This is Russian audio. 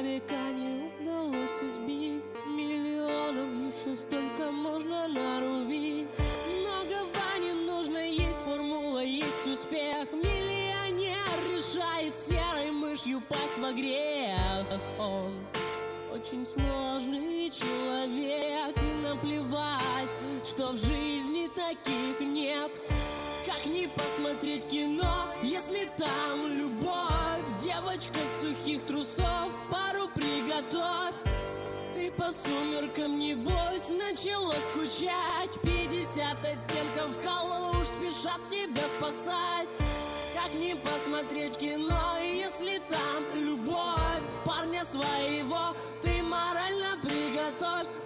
века не удалось избить. Миллионов еще столько можно нарубить. Многого не нужно, есть формула, есть успех. Миллионер решает серой мышью пасть во грех. Он очень сложный человек, и наплевать, что в жизни таких нет. Как не посмотреть кино, если там любовь? Девочка сухих трусов, пару приготовь. Ты по сумеркам, небось, начала скучать. 50 оттенков калуж спешат тебя спасать. Как не посмотреть кино, если там любовь? Парня своего ты морально приготовь.